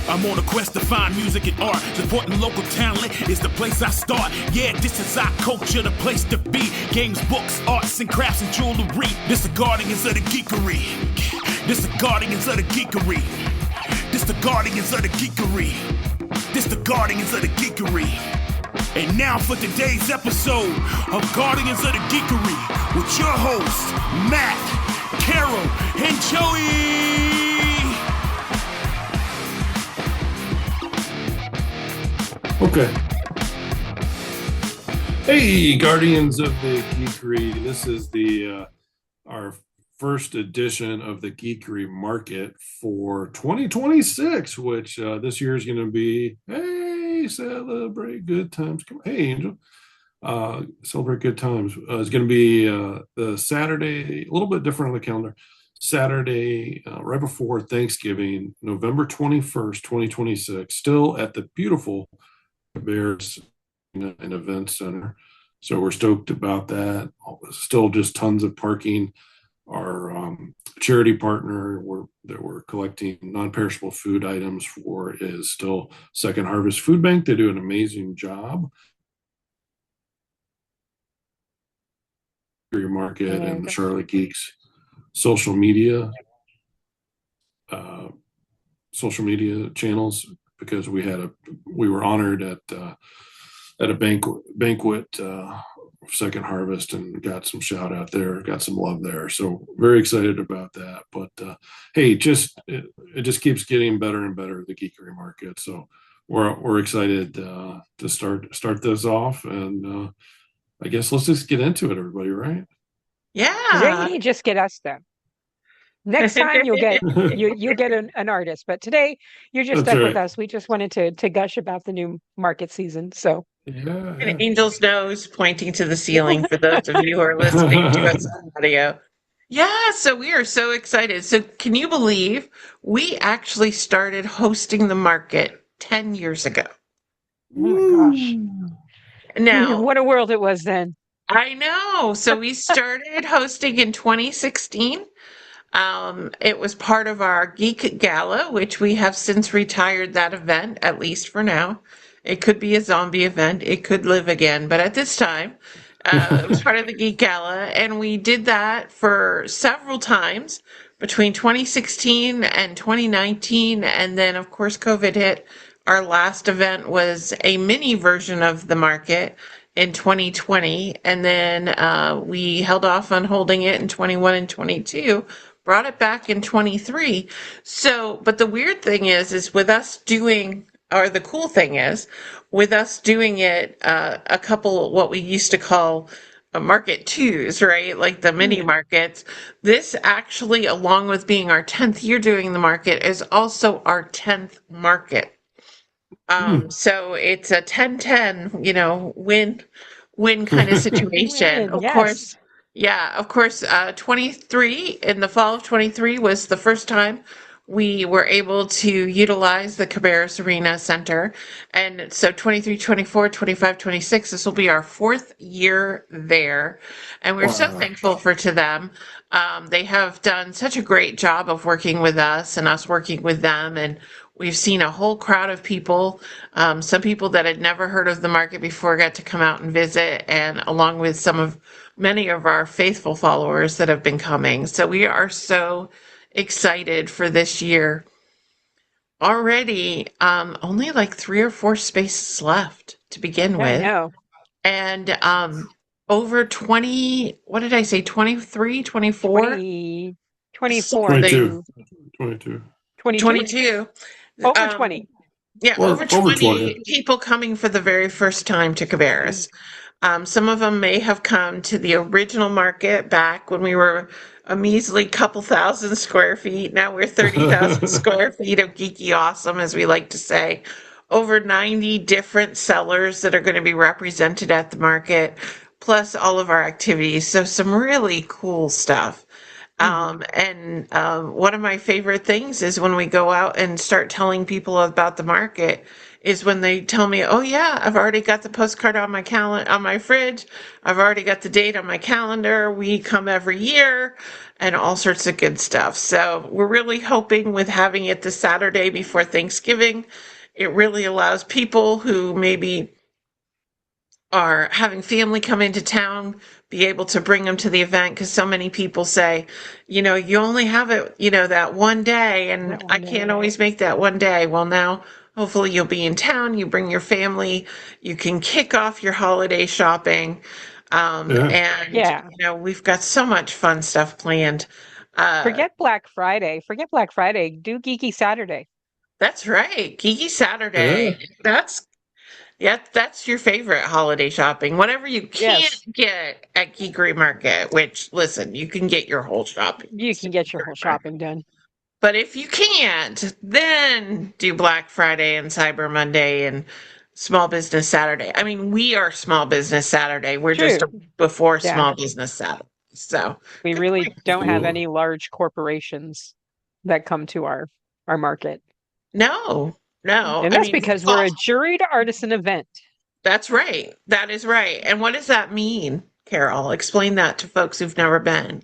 I'm on a quest to find music and art. Supporting local talent is the place I start. Yeah, this is our culture, the place to be. Games, books, arts, and crafts and jewelry. This the guardians of the geekery. This the guardians of the geekery. This the guardians of the geekery. This the guardians of the geekery. And now for today's episode of Guardians of the Geekery with your hosts, Matt, Carol, and Joey. Okay. Hey, Guardians of the Geekery. This is the our first edition of the Geekery Market for 2026, which this year is going to be, hey, celebrate good times. Come, hey, Angel. Celebrate good times. It's going to be the Saturday, a little bit different on the calendar. Saturday, right before Thanksgiving, November 21st, 2026, still at the beautiful Bears and Event Center. So we're stoked about that. Still just tons of parking. Our charity partner that we're collecting non-perishable food items for is still Second Harvest Food Bank. They do an amazing job. Geekery Market and the Charlotte Geeks social media channels, because we were honored at a banquet Second Harvest and got some shout out there, got some love there. So very excited about that. But hey, it just keeps getting better and better, the Geekery Market. So we're excited to start this off, and I guess let's just get into it, everybody, right? Yeah. Today you just get us then. Next time you'll get an artist, but today you're just That's stuck right. with us. We just wanted to gush about the new market season. So Yeah. An angel's nose pointing to the ceiling for those of you who are listening to us on audio. Yeah, so we are so excited. So can you believe we actually started hosting the market 10 years ago? oh my gosh. Now, What a world it was then. I know. So we started hosting in 2016. It was part of our Geek Gala, which we have since retired that event, at least for now. It could be a zombie event. It could live again. But at this time, it was part of the Geek Gala. And we did that for several times between 2016 and 2019. And then, of course, COVID hit. Our last event was a mini version of the market in 2020. And then we held off on holding it in 21 and 22. Brought it back in 23. So, but the weird thing is with us doing, or the cool thing is, with us doing it, a couple, what we used to call market twos, right? Like the mini markets. This actually, along with being our 10th year doing the market, is also our 10th market. So it's a 10-10, win kind of situation. Of Yes. course. Yeah, of course, 23, in the fall of 23 was the first time we were able to utilize the Cabarrus Arena Center. And so 23, 24, 25, 26, this will be our fourth year there. And we're so thankful to them. They have done such a great job of working with us and us working with them. And we've seen a whole crowd of people. Some people that had never heard of the market before got to come out and visit, and along with many of our faithful followers that have been coming. So we are so excited for this year. Already, only like 3 or 4 spaces left to begin with. I know. And over 20, what did I say, 23, 24? 20, 24. 22. 22. 22. Over 20. Yeah, Or over over 20 20. people coming for the very first time to Cabarrus. Some of them may have come to the original market back when we were a measly couple thousand square feet. Now we're 30,000 square feet of geeky awesome, as we like to say. Over 90 different sellers that are going to be represented at the market, plus all of our activities. So some really cool stuff. And one of my favorite things is when we go out and start telling people about the market is when they tell me, "Oh yeah, I've already got the postcard on my on my fridge. I've already got the date on my calendar. We come every year," and all sorts of good stuff. So we're really hoping with having it the Saturday before Thanksgiving, it really allows people who maybe are having family come into town be able to bring them to the event, because so many people say, you only have it, that one day, and That I one can't day. always make that one day. Well, now hopefully you'll be in town, you bring your family, you can kick off your holiday shopping. Yeah. And Yeah. we've got so much fun stuff planned. uh Forget Black Friday. Forget Black Friday. Do Geeky Saturday. that's right, Geeky Yeah. Saturday. That's your favorite holiday shopping. Whatever you can't Yes. get at Geekery Market, which, listen, you can get your whole shopping You at can get your Geekery whole Market. shopping done. But if you can't, then do Black Friday and Cyber Monday and Small Business Saturday. I mean, we are Small Business Saturday. We're just a True. week before Yeah. Small Business Saturday. So, We good really point. don't have Cool. any large corporations that come to our market. No, no. And I that's mean, because we're a juried artisan event. that's right. That is right. And what does that mean, Carol? Explain that to folks who've never been.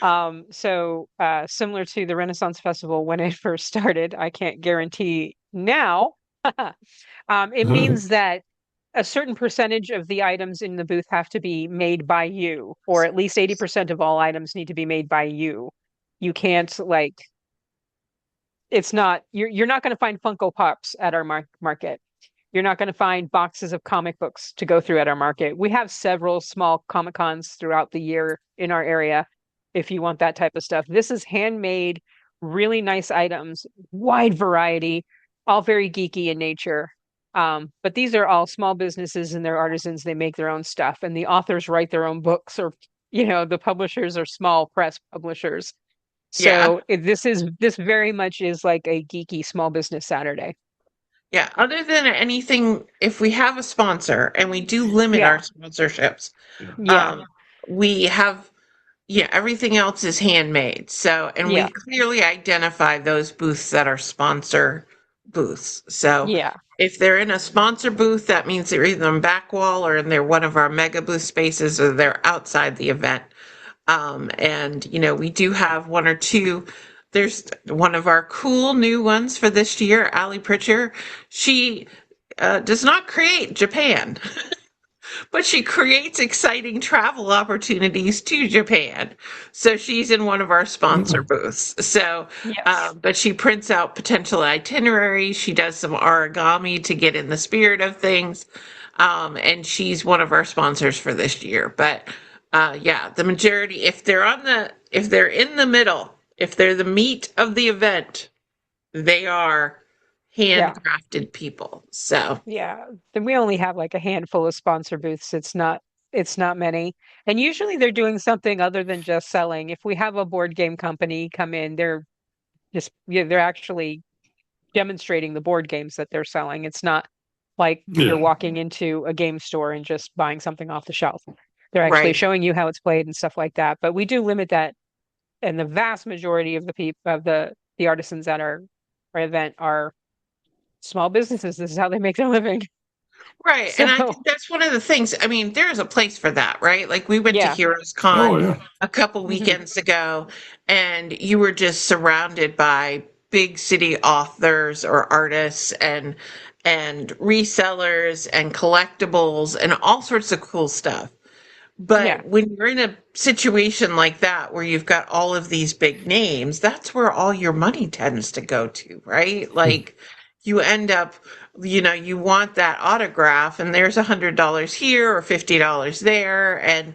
Similar to the Renaissance Festival when it first started, I can't guarantee now. It means that a certain percentage of the items in the booth have to be made by you, or at least 80% of all items need to be made by you. You can't it's not you're not going to find Funko Pops at our market. You're not going to find boxes of comic books to go through at our market. We have several small Comic Cons throughout the year in our area if you want that type of stuff. This is handmade, really nice items, wide variety, all very geeky in nature. But these are all small businesses and they're artisans. They make their own stuff, and the authors write their own books, or the publishers are small press publishers. Yeah. So this very much is like a geeky small business Saturday. Yeah, other than anything, if we have a sponsor, and we do limit our Yeah, sponsorships, Yeah. yeah, um, we have, yeah, everything else is handmade. So, and we yeah, clearly identify those booths that are sponsor booths. So, yeah, if they're in a sponsor booth, that means they're either in back wall or in they're one of our mega booth spaces, or they're outside the event. And we do have one or two. There's one of our cool new ones for this year, Ali Pritchard. She does not create Japan, but she creates exciting travel opportunities to Japan. So she's in one of our sponsor booths. So, yes, but she prints out potential itineraries. She does some origami to get in the spirit of things. And she's one of our sponsors for this year. But yeah, the majority, if they're in the middle, if they're the meat of the event, they are yeah, handcrafted people. So, yeah. Then we only have like a handful of sponsor booths. It's not many. And usually they're doing something other than just selling. If we have a board game company come in, they're actually demonstrating the board games that they're selling. It's not like you're Yeah. walking into a game store and just buying something off the shelf. They're actually right. showing you how it's played and stuff like that. But we do limit that, and the vast majority of the people of the artisans at our event are small businesses. This is how they make their living. Right. And I So think that's one of the things. I mean, there's a place for that, right? Like we went to yeah. Heroes Oh Con yeah. a couple Hmm. weekends ago, and you were just surrounded by big city authors or artists and resellers and collectibles and all sorts of cool stuff. Yeah. But when you're in a situation like that where you've got all of these big names, that's where all your money tends to go to, right? Like you end up, you want that autograph and there's $100 here or $50 there, and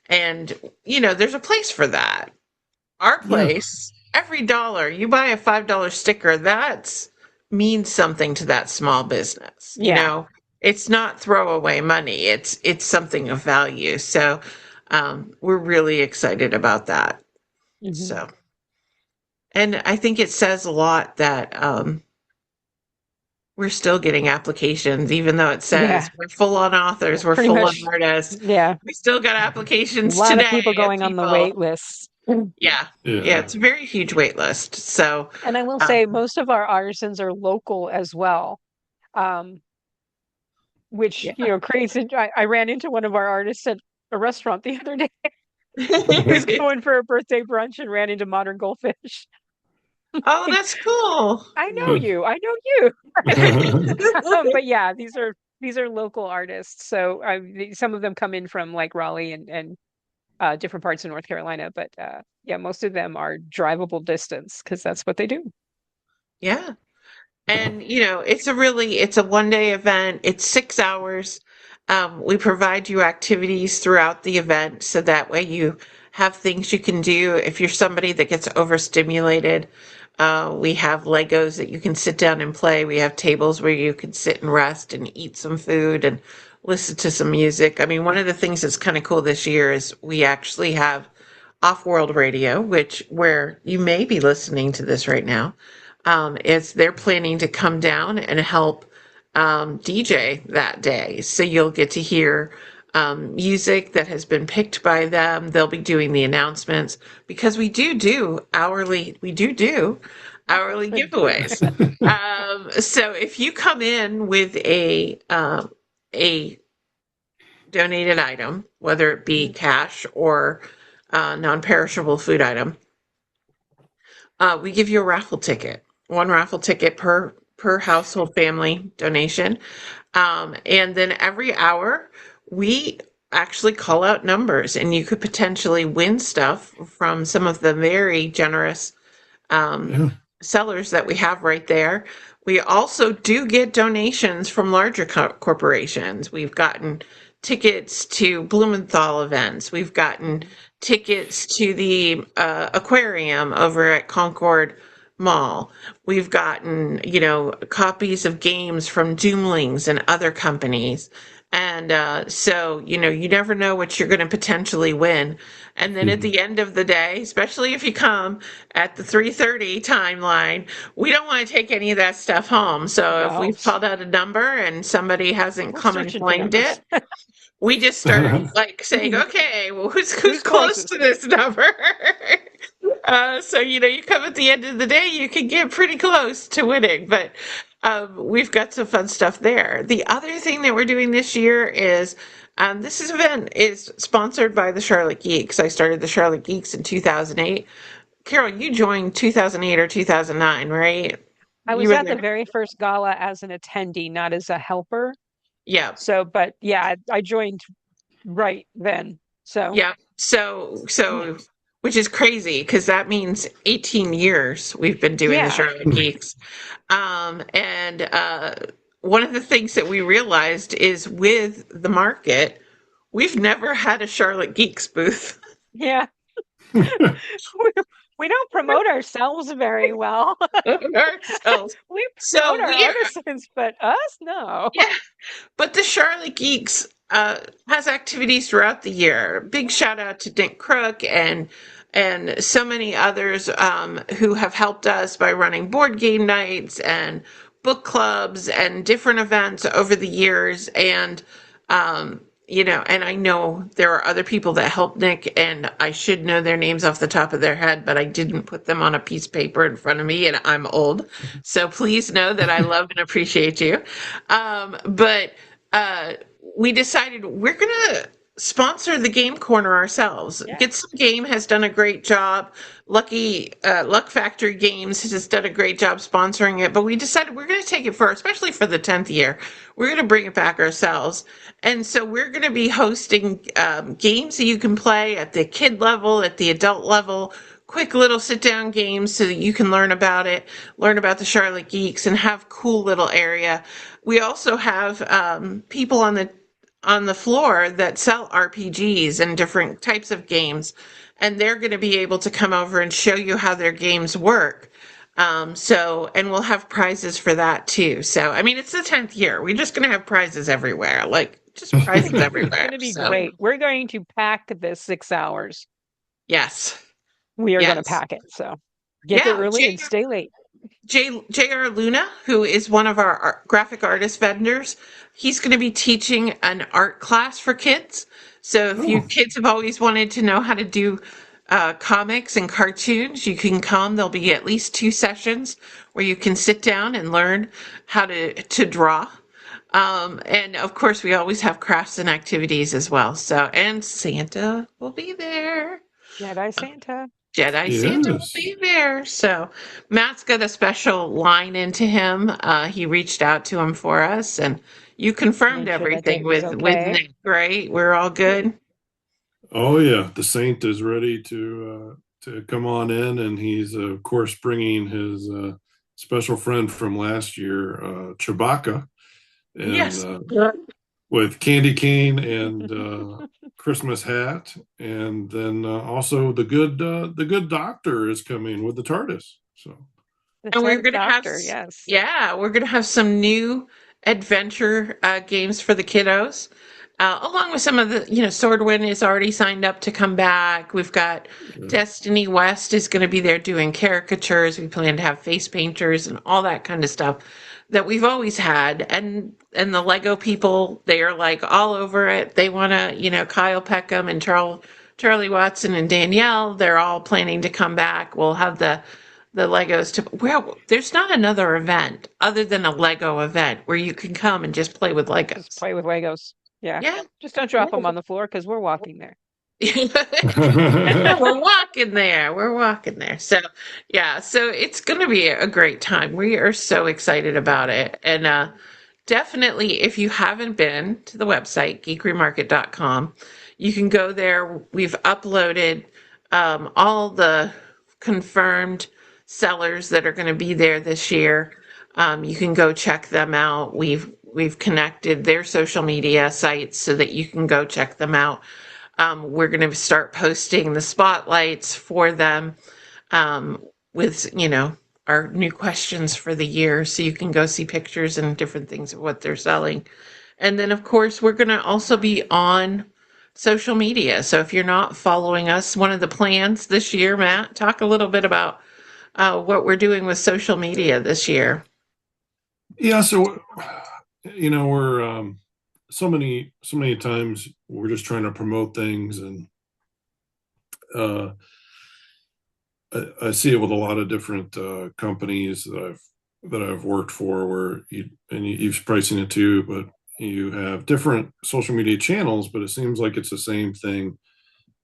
there's a place for that. Our Yeah. place, every dollar you buy a $5 sticker, that's means something to that small business. Yeah. It's not throwaway money. It's something of value. So we're really excited about that. Hmm. So, and I think it says a lot that we're still getting applications, even though it Yeah. says we're full on authors, we're Pretty full on much. artists. Yeah. We still got A applications lot of today people of going on the people. wait list. Yeah. Yeah, Yeah. it's a very huge wait list. So, And I will uh, say most of our artisans are local as well. Um, which, yeah. creates I ran into one of our artists at a restaurant the other day. He was going for a birthday brunch and ran into Modern Goldfish. Oh, that's cool. I know you. I know you. But yeah, these are local artists. So some of them come in from like Raleigh and different parts of North Carolina. But yeah, most of them are drivable distance because that's what they do. Yeah. And it's a 1 day event. It's 6 hours. We provide you activities throughout the event so that way you have things you can do. If you're somebody that gets overstimulated, we have Legos that you can sit down and play. We have tables where you can sit and rest and eat some food and listen to some music. I mean, one of the things that's kind of cool this year is we actually have off-world radio, which where you may be listening to this right now, is they're planning to come down and help DJ that day. So you'll get to hear music that has been picked by them. They'll be doing the announcements because we do hourly giveaways. So if you come in with a donated item, whether it be cash or non-perishable food item, we give you a raffle ticket. One raffle ticket per household family donation. And then every hour, we actually call out numbers, and you could potentially win stuff from some of the very generous Yeah. sellers that we have right there. We also do get donations from larger corporations. We've gotten tickets to Blumenthal events. We've gotten tickets to the aquarium over at Concord Mall. We've gotten, copies of games from Doomlings and other companies. And so, you never know what you're going to potentially win. And then at the end of the day, especially if you come at the 3:30 timeline, we don't want to take any of that stuff home. So if No, we've called out a number and somebody hasn't we're come and searching for claimed numbers. it, we just start like saying, okay, well, who's Who's close closest? to this number? So you come at the end of the day, you can get pretty close to winning, but we've got some fun stuff there. The other thing that we're doing this year is this event is sponsored by the Charlotte Geeks. I started the Charlotte Geeks in 2008. Carol, you joined 2008 or 2009, right? I You was were at the there. very first gala as an attendee, not as a helper. Yeah. So, but yeah, I joined right then. So, Yeah. So, yeah. so, which is crazy because that means 18 years we've been doing the Yeah. Charlotte Geeks. And one of the things that we realized is with the market, we've never had a Charlotte Geeks booth. Yeah. We, we don't promote ourselves very well. ourselves. We promote So our we are, artisans, but us, no. yeah. But the Charlotte Geeks has activities throughout the year. Big shout out to Nick Crook and so many others who have helped us by running board game nights and book clubs and different events over the years. And and I know there are other people that help Nick, and I should know their names off the top of their head, but I didn't put them on a piece of paper in front of me, and I'm old. So please know that I love and appreciate you. But we decided we're going to sponsor the game corner ourselves. Yeah. Get Some Game has done a great job. Luck Factory Games has done a great job sponsoring it, but we decided we're going to take it especially for the 10th year. We're going to bring it back ourselves. And so we're going to be hosting games that you can play at the kid level, at the adult level, quick little sit down games so that you can learn about it, learn about the Charlotte Geeks, and have cool little area. We also have people on the floor that sell RPGs and different types of games, and they're going to be able to come over and show you how their games work. And we'll have prizes for that too. So, I mean, it's the 10th year. We're just going to have prizes everywhere, like just prizes It's everywhere. going to be So, great. We're going to pack this 6 hours. yes, We are going to yes. pack it. So get there Yeah, early and stay late. J.R. Luna, who is one of our graphic artist vendors, he's going to be teaching an art class for kids. So if you Oh, kids have always wanted to know how to do comics and cartoons, you can come. There'll be at least 2 sessions where you can sit down and learn how to draw. And of course, we always have crafts and activities as well. So, and Santa will be there. Jedi Santa. Jedi Santa will Yes. be there. So Matt's got a special line into him. He reached out to him for us, and you confirmed Make sure that everything date was with okay. Nick, right? We're all good. Oh yeah, the Saint is ready to come on in, and he's of course bringing his special friend from last year, Chewbacca, and Yes. with candy cane and Christmas hat, and then also the good doctor is coming with the TARDIS. So The And we're Tenth gonna have, Doctor, yes. yeah, we're gonna have some new adventure games for the kiddos, along with some of the, Swordwind is already signed up to come back. We've got yeah. Destiny West is going to be there doing caricatures. We plan to have face painters and all that kind of stuff that we've always had. And the Lego people, they are like all over it. They want to, Kyle Peckham and Charlie Watson and Danielle, they're all planning to come back. We'll have the Legos to, well, there's not another event other than a Lego event where you can come and just play with Just Legos. play with Legos. Yeah. Yeah. Just don't drop them on the floor because we're walking there. We're walking there. We're walking there. So, yeah, so it's going to be a great time. We are so excited about it. And definitely, if you haven't been to the website, geekerymarket.com, you can go there. We've uploaded all the confirmed sellers that are going to be there this year. You can go check them out. We've connected their social media sites so that you can go check them out. We're going to start posting the spotlights for them with, our new questions for the year. So you can go see pictures and different things of what they're selling. And then, of course, we're going to also be on social media. So if you're not following us, one of the plans this year, Matt, talk a little bit about what we're doing with social media this year. Yeah, so we're so many times we're just trying to promote things, and uh, I see it with a lot of different companies that I've worked for, where you've pricing it too, but you have different social media channels, but it seems like it's the same thing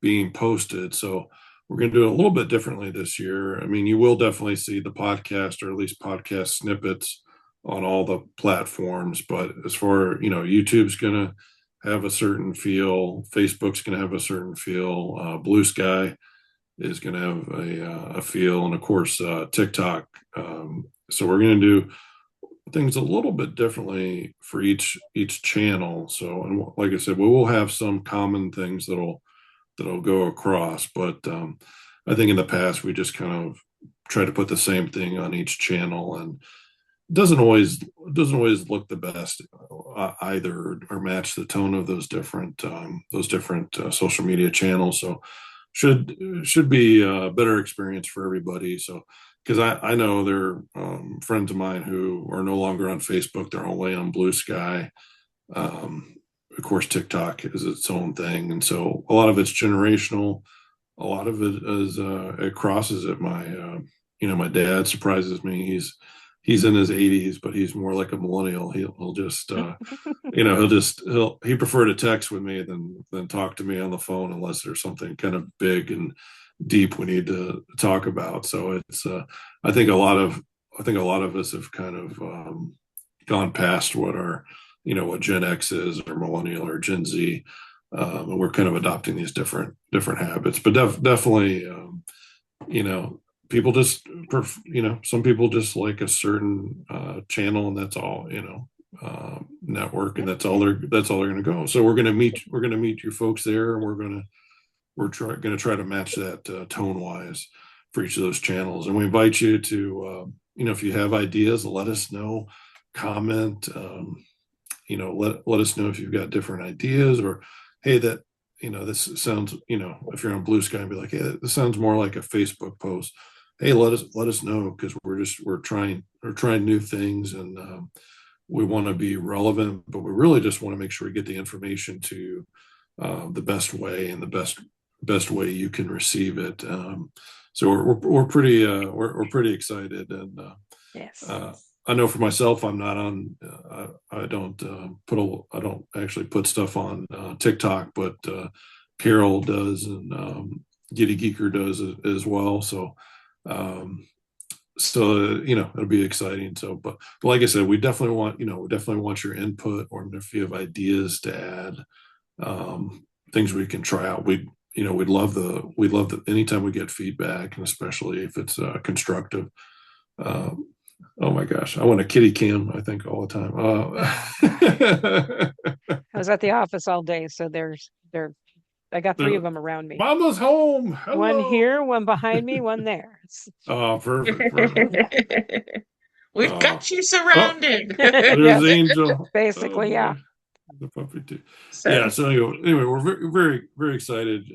being posted. So we're going to do it a little bit differently this year. I mean, you will definitely see the podcast, or at least podcast snippets, on all the platforms. But as far, YouTube's going to have a certain feel, Facebook's going to have a certain feel, Blue Sky is going to have a feel, and of course, TikTok. So we're going to do things a little bit differently for each channel. So, and like I said, we will have some common things that'll go across, but I think in the past we just kind of try to put the same thing on each channel, and it doesn't always look the best either, or match the tone of those different social media channels. So should be a better experience for everybody. So, because I know there are friends of mine who are no longer on Facebook; they're only on Blue Sky. Of course, TikTok is its own thing, and so a lot of it's generational. A lot of it is it crosses it. My dad surprises me. He's in his 80s, but he's more like a millennial. He'll just he prefer to text with me than talk to me on the phone, unless there's something kind of big and deep we need to talk about. So it's I think a lot of us have kind of gone past what Gen X is, or millennial, or Gen Z, and we're kind of adopting these different habits. But definitely, people just some people just like a certain channel, and that's all, network, and that's all they're going to go. So we're going to meet you folks there, and we're going to try to match that tone wise for each of those channels. And we invite you to if you have ideas, let us know, comment, let us know if you've got different ideas, or hey, that this sounds, if you're on Blue Sky, and be like, hey, this sounds more like a Facebook post. Hey, let us know, because we're trying new things, and we want to be relevant, but we really just want to make sure we get the information to the best way and the best way you can receive it. So we're pretty excited, and Yes. I know for myself, I'm not on. I don't I don't actually put stuff on TikTok, but Carol does, and Giddy Geeker does as well. So um, it'll be exciting. So, but like I said, we definitely want we definitely want your input, or if you have ideas to add, things we can try out. We'd love the anytime we get feedback, and especially if it's constructive. Um, oh my gosh, I want a kitty cam, I think, all the time. I was at the office all day, so I got three of them around me. Mama's home. One Hello. here, one behind me, one there. Oh, perfect, perfect. We've Oh, got you oh, surrounded. there's Yes, Angel. Oh basically, yeah. boy, the puppy too. Yeah. So, So anyway, we're very, very, very excited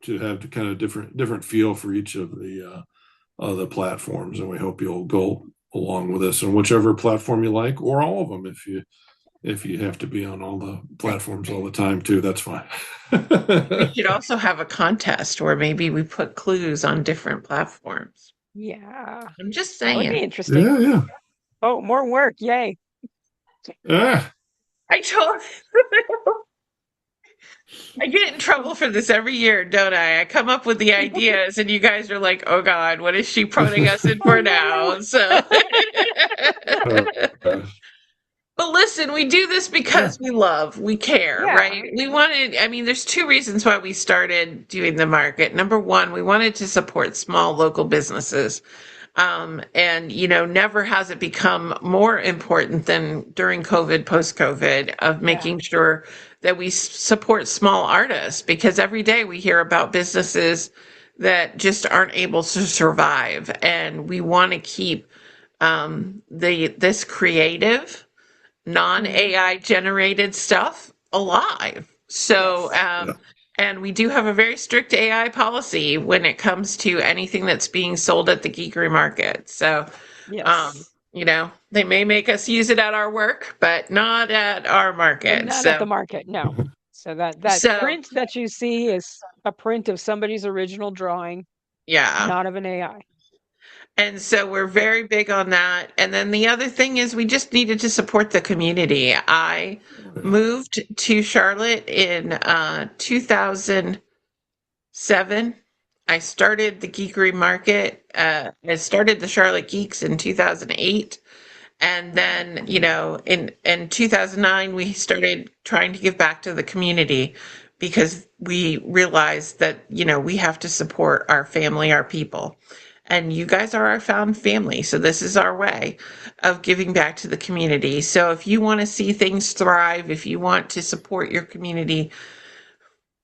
to have the kind of different feel for each of the platforms, and we hope you'll go along with us on whichever platform you like, or all of them. If you have to be on all the platforms all the time too, that's fine. we should also have a contest where maybe we put clues on different platforms. Yeah, I'm just that would be saying. interesting. Yeah, yeah, Oh, more work. Yay. yeah. I told I get in trouble for this every year, don't I? I come up with the ideas and you guys are like, "Oh God, what is she putting us in Oh for no. now?" So Oh, gosh. But listen, we do this Yeah, because we love, we care, Yeah. right? I mean, there's two reasons why we started doing the market. Number one, we wanted to support small local businesses. And, never has it become more important than during COVID, post COVID, of Yeah. making sure that we support small artists because every day we hear about businesses that just aren't able to survive. And we want to keep this creative Mhm. non-AI generated stuff alive. So, Yes. yeah. and we do have a very strict AI policy when it comes to anything that's being sold at the Geekery Market. So, Yes. they may make us use it at our work, but not at our But market. not at the So, market. No. So that so print that you see is a print of somebody's original drawing, yeah. not of an AI. And so we're very big on that. And then the other thing is we just needed to support the community. I Oh, yeah. moved to Charlotte in 2007. I started the Geekery Market. I started the Charlotte Geeks in 2008. And then, in 2009, we started trying to give back to the community because we realized that, we have to support our family, our people. And you guys are our found family. So this is our way of giving back to the community. So if you want to see things thrive, if you want to support your community,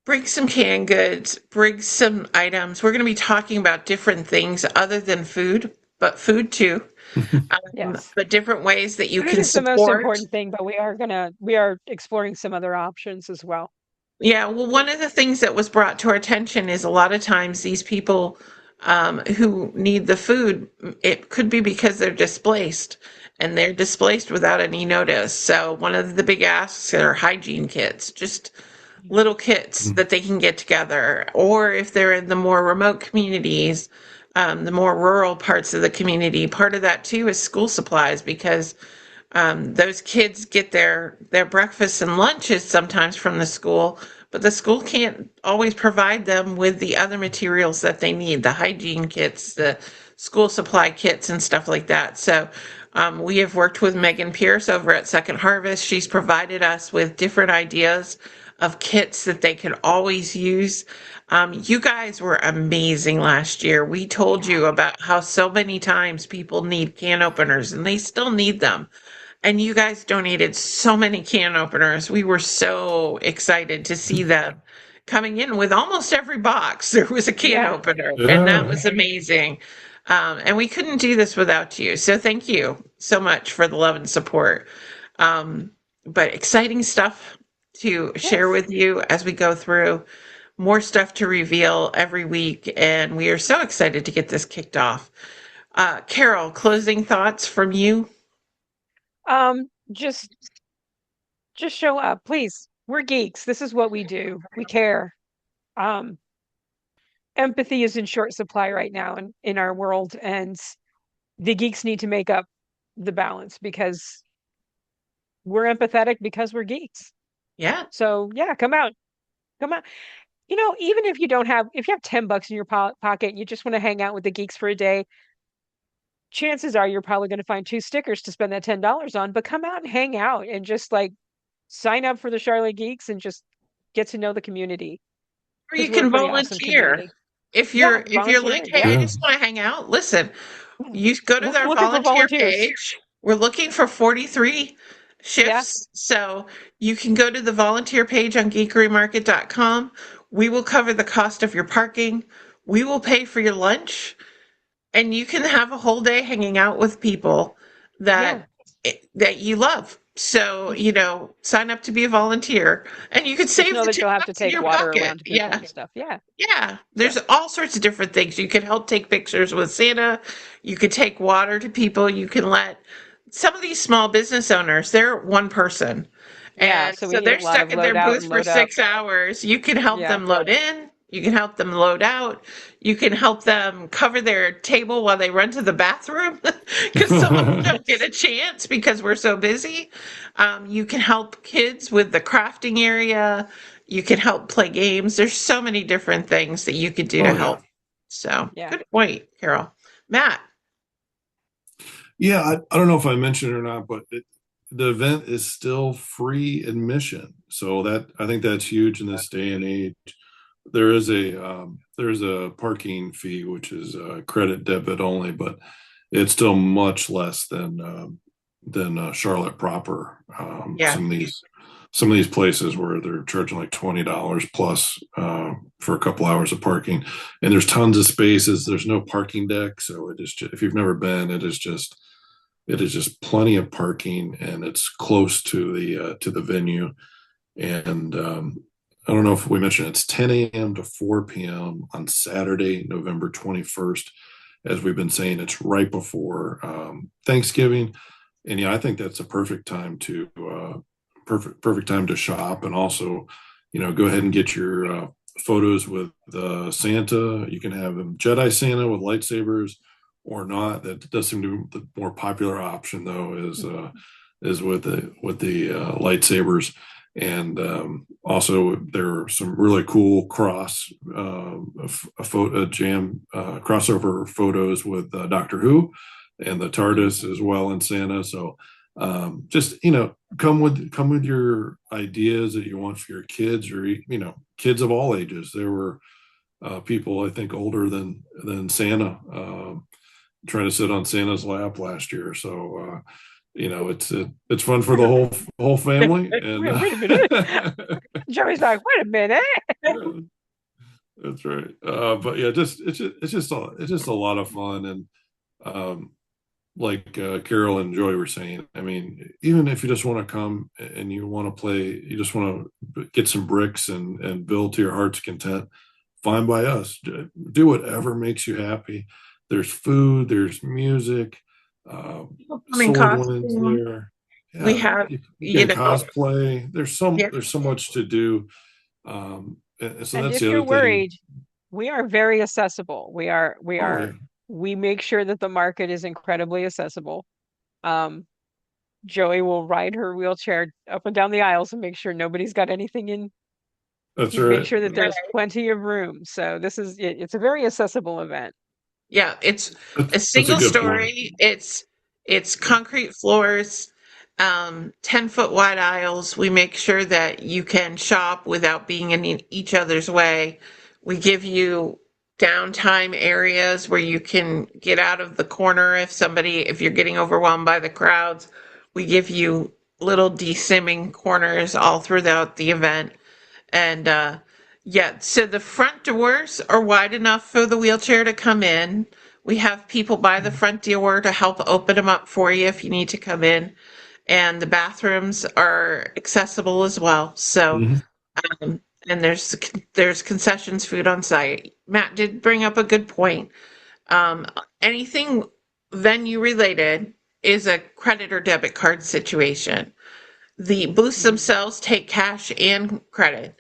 bring some canned goods, bring some items. We're going to be talking about different things other than food, but food too, Yes. but different ways that you Food can is the most support. important thing, but we are exploring some other options as well. Yeah, well, one of the things that was brought to our attention is a lot of times these people who need the food, it could be because they're displaced and they're displaced without any notice. So, one of the big asks are hygiene kits, just little kits that they can get together. Or if they're in the more remote communities, the more rural parts of the community, part of that too is school supplies because those kids get their breakfasts and lunches sometimes from the school, but the school can't always provide them with the other materials that they need, the hygiene kits, the school supply kits, and stuff like that. So we have worked with Megan Pierce over at Second Harvest. She's provided us with different ideas of kits that they could always use. You guys were amazing last year. We told Yeah. you about how so many times people need can openers and they still need them. And you guys donated so many can openers. We were so excited to see them coming in with almost every box. There was a can Yeah. opener, and that Yeah. was amazing. And we couldn't do this without you. So thank you so much for the love and support. Um, but exciting stuff to share Yes. with you as we go through. More stuff to reveal every week. And we are so excited to get this kicked off. Carol, closing thoughts from you? Um, just just show up, please. We're geeks. This is what we do. We care. Um, empathy is in short supply right now in our world, and the geeks need to make up the balance because we're empathetic because we're geeks. Yeah. So yeah, come out. Even if you don't have, if you have $10 in your pocket, and you just want to hang out with the geeks for a day, chances are you're probably going to find 2 stickers to spend that $10 on. But come out and hang out and just like sign up for the Charlotte Geeks and just get to know the community Or because you we're a can pretty awesome volunteer. community. If Yeah, you're like, volunteering. hey, Yeah. I Yeah. just want to hang out, listen, Yeah. you go to We're their looking for volunteer volunteers. page. We're looking for 43 Yeah. shifts. So you can go to the volunteer page on geekerymarket.com. We will cover the cost of your parking. We will pay for your lunch. And you can have a whole day hanging out with people Yeah. that you love. So, sign up to be a volunteer and you can Just save know the that ten you'll have to bucks in take your water pocket. around to people Yeah. and stuff. Yeah. Yeah, So there's all sorts of different things. You can help take pictures with Santa. You could take water to people. You can let some of these small business owners, they're one person. yeah. And So we so need a they're lot stuck of in their load out booth and for load up. 6 hours. You can help Yeah. them load in. You can help them load out. You can help them cover their table while they run to the bathroom because some of them don't get a chance because we're so busy. You can help kids with the crafting area. You can help play games. There's so many different things that you could do to Oh yeah. help. So, Yeah. good point, Carol. Matt, Yeah, I don't know if I mentioned it or not, but the event is still free admission. So that I think that's huge in this day and age. There's a parking fee, which is credit debit only, but it's still much less than Charlotte proper. yeah. Some of these places where they're charging like $20 plus for a couple hours of parking, and there's tons of spaces. There's no parking deck, so if you've never been, it is just plenty of parking, and it's close to the venue. And I don't know if we mentioned it's 10 a.m. to 4 p.m. on Saturday, November 21st. As we've been saying, it's right before Thanksgiving, and yeah, I think that's a perfect time to shop, and also, go ahead and get your photos with Santa. You can have him Jedi Santa with lightsabers or not. That does seem to be the more popular option, though, is with the lightsabers. And also, there are some really cool photo jam crossover photos with Doctor Who and the TARDIS as well, and Santa. So just come with your ideas that you want for your kids, or kids of all ages. There were people, I think, older than Santa, trying to sit on Santa's lap last year. So it's fun for the whole family. And Wait a minute. Joey's like, wait a minute. that's right. But yeah, it's just a lot of fun. And like Carol and Joy were saying, I mean, even if you just want to come and you want to play, you just want to get some bricks and build to your heart's content, fine by us. Do whatever makes you happy. There's food, there's music, Come in sword wins costume. there. We Yeah, have, you you can know, cosplay. There's yeah, so much to do. And so And that's if the you're other thing. worried, we are very accessible. Oh yeah. We make sure that the market is incredibly accessible. Um, Joey will ride her wheelchair up and down the aisles and make sure nobody's got anything in, That's make right. sure that there's plenty of room. So it's a very accessible event. yeah, it's a That's a single good point. story. It's concrete floors, 10-foot wide aisles. We make sure that you can shop without being in each other's way. We give you downtime areas where you can get out of the corner if you're getting overwhelmed by the crowds. We give you little desimming corners all throughout the event. And yeah, so the front doors are wide enough for the wheelchair to come in. We have people by the front door to help open them up for you if you need to come in. And the bathrooms are accessible as well. So, Mhm. and there's concessions food on site. Matt did bring up a good point. Um, Anything venue related is a credit or debit card situation. The booths Mhm. themselves take cash and credit.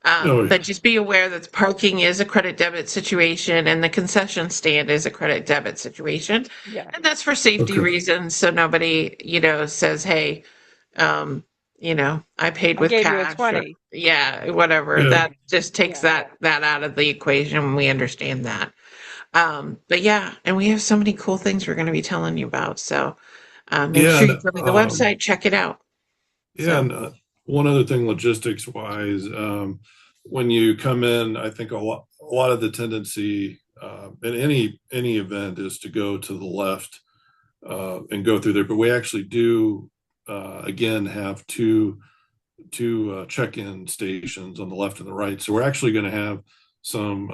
But just be aware that the parking is a credit debit situation and the concession stand is a credit debit situation. Yeah. And that's for safety reasons. So nobody, says, hey, I paid with gave you a cash. 20. Yeah, whatever. Yeah. That just takes that out of the equation. We understand that. But yeah, and we have so many cool things we're going to be telling you about. So make sure you go to the website, check it out. Yeah, and one other thing, logistics wise, when you come in, I think a lot of the tendency in any event is to go to the left and go through there. But we actually do again have two check-in stations on the left and the right. So we're actually going to have some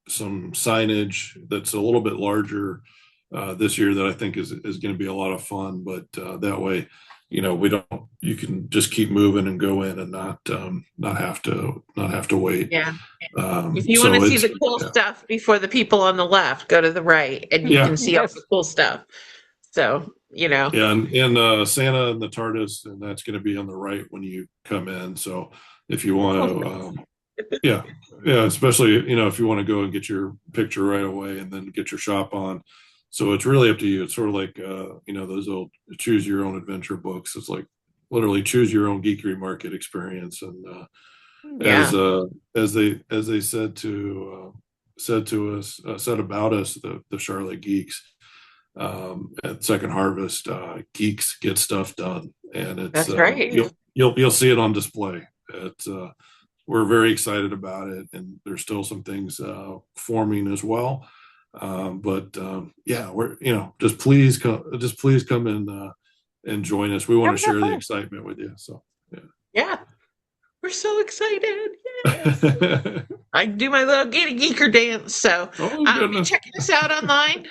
signage that's a little bit larger this year that I think is going to be a lot of fun. But that way, you can just keep moving and go in and not have to wait. Yeah. If you want to see the cool stuff before the people on the left, go to the right and you can see all the cool stuff. So, Yeah, and Santa and the TARDIS, and that's going to be on the right when you come in. So if you want to, especially, if you want to go and get your picture right away and then get your shop on. So it's really up to you. It's sort of like, those old choose your own adventure books. It's like literally choose your own Geekery Market experience. And as they said about us, the Charlotte Geeks, at Second Harvest, geeks get stuff done, and it's that's right. You'll see it on display. It's we're very excited about it, and there's still some things forming as well. But we're just please come and join us. We want to share the excitement with you. So yeah. We're so excited. Yes. I do my little geeker dance. So check us out online.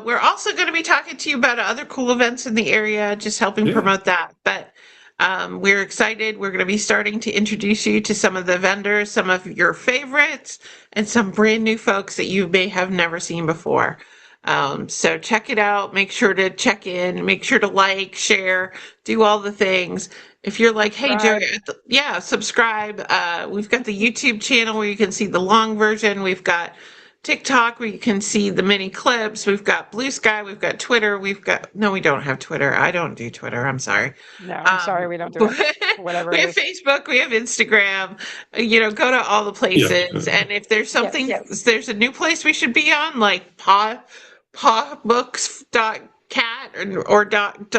We're also going to be talking to you about other cool events in the area, just helping promote that. But we're excited. We're going to be starting to introduce you to some of the vendors, some of your favorites, and some brand new folks that you may have never seen before. So check it out. Make sure to check in. Make sure to like, share, do all the things. If you're like, hey, Joe, subscribe. We've got the YouTube channel where you can see the long version. We've got TikTok where you can see the mini clips. We've got Blue Sky. We've got Twitter. No, we don't have Twitter. I don't do Twitter. I'm sorry. No, I'm sorry. We don't do it. Whatever. We have Facebook. We have Instagram. Go to all the places. And if there's something, there's a new place we should be on, like pawbooks.cat or dog.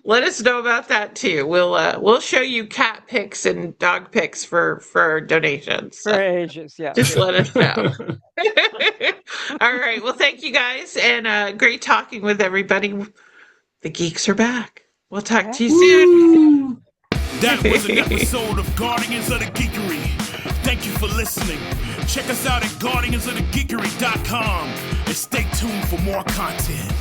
Let us know about that too. We'll show you cat pics and dog pics for donations. For ages, yeah. Just let us know. All right. Well, thank you guys, and great talking with everybody. The geeks are back. We'll talk to you soon. That was an episode of Guardians of the Geekery. Thank you for listening. Check us out at guardiansofthegeekery.com and stay tuned for more content.